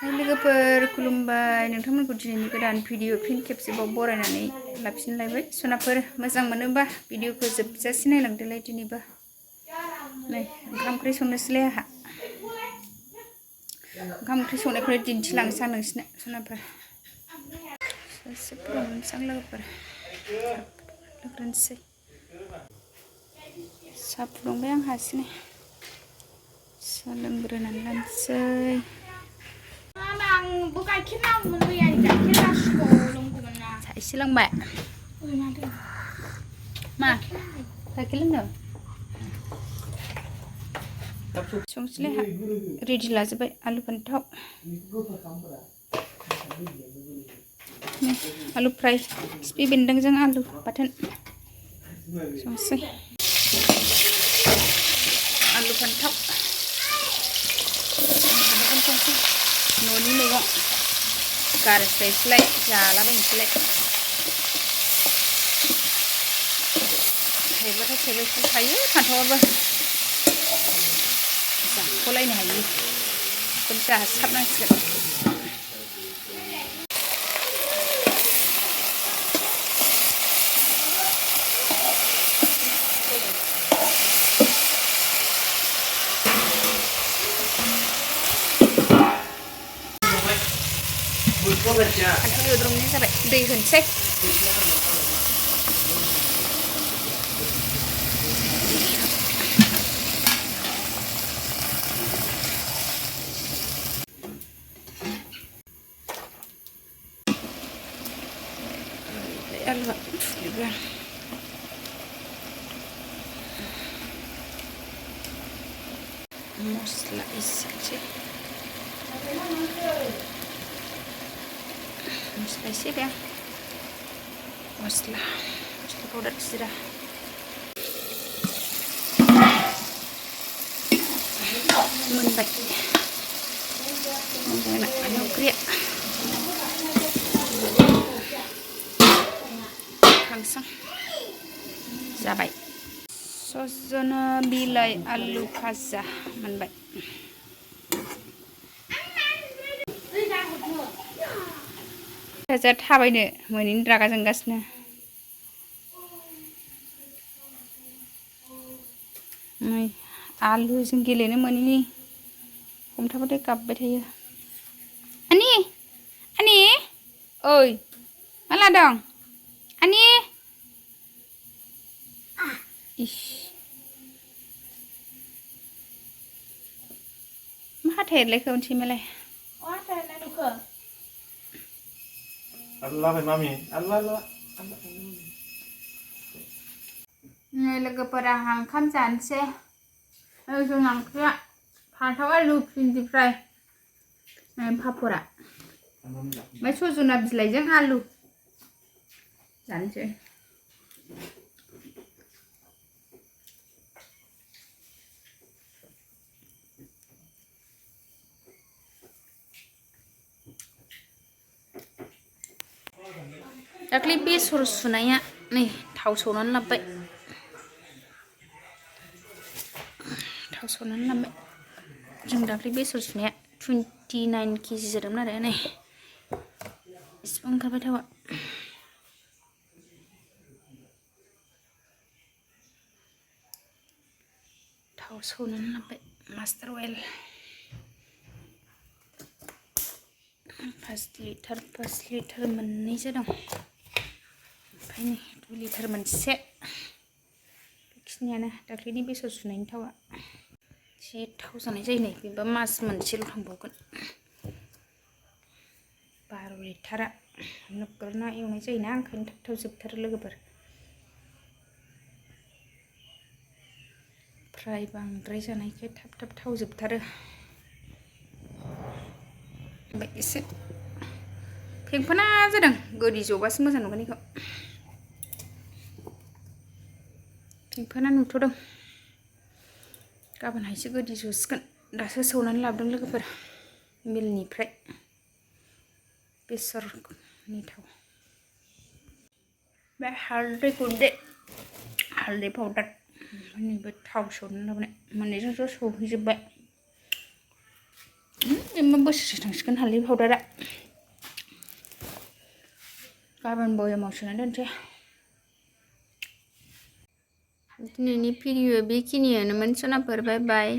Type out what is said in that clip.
लोगोफोर खुलुमबाय नोंथांमोनखौ दिनैनि गोदान भिडिअ फिन खेबसेबाव बरायनानै लाफिनलायबाय सनाफोर मोजां मोनोबा भिडिअखौ जोबजासे नायलांदोलाय दिनैबो नै ओंखाम ओंख्रि संनोसैलाय आंहा ओंखाम ओंख्रि संनायखौनो दिन्थिलांनोसै आं नोंसिनो सनाफोर एसे फोराननोसै आं लोगोफोर लाग्रोनोसै साहा फुदुंबाय आं हारसिङै साहा लोंग्रोनानै लानोसै एसे लोंबाय मा गाइखेर लोंनो संसैलाय रेडि लाजोब्बाय आलु फान्थाव आलु फ्राय खिफि बेन्दोंजों आलु बाथोन संसै आलु फान्थाव संसै न'नि मैगं गारस्लायस्लाय जालाबायनोसैलाय थाइबाथाय थाइबायसो थायो फान्थावाबो जाख'लायनो हायि बेखौ जासाबनांसिगोन फान्थाव एवद्रमनाय जाबाय दै होनोसै आलुआ फुयोबा मस्ला एसे मस्ला एसे बे मस्ला पाउडार जिरा मोनबाय ओंख्रिया खांसां जाबाय सजना बिलाइ आलु भाजा मोनबाय फिसाजोआ थाबायनो मोनैनि रागा जोंगासिनो नै आलुजों गेलेनो मोनैनि हमथाबाथाय गाबबाय थायो आनि ओइ मा लादों आनि इस मा हाथाय एरलायखो अनसैमालाय नै लोगोफोरा आंहा ओंखाम जानोसै जोंना ओंख्रिया फान्थाव आलु भिन्दि फ्राय पापरा ओमफ्राय सजना बिलाइजों आलु जानोसै दाख्लै बेसर सुनाया नै थाव सौनानै लाबोबाय जों दाख्लै बेसर सुनाया 29 केजि जादोंमोन आरो नै इसिबां ओंखारबाय थावा थाव सौनानै लाबोबाय मास्टार अइल 5 लिटार मोननैसो दं ओमफ्राय नै 2 लिटार मोनसे बेखिनियानो दाख्लैनि बेसर सुनायनि थावा एसे थाव जानाय जायो नै बेबा मास मोनसेल' थांबावगोन 12 लिटारा नोगोर ना एवनाय जायोना ओंखायनो थाब थाब जोबथारो लोगोफोर फ्राय बांद्राय जानायखाय थाब थाब थाव जोबथारो ओमफ्राय एसे फेंफोना जादों गोदि जबासो मोजां नुगोन बेखौ फेंफोना नुथ'दों गाबोनहायसो गोदि जसिगोन दासो सौनानै लाबोदों लोगोफोर मिलनिफ्राय बेसरनि थाव बे हालदै गुन्दै हालदै पाउडार नैबे थाव सौनानै लाबोनाय मोननैजों ज' सौहैजोब्बाय इमा बोसोरसे थांसिगोन हालदै पाउडारा गाबोन बयामाव सोना दोनसै दिनैनि भिडिअ बेखिनियानोमोन सनाफोर बाय बाय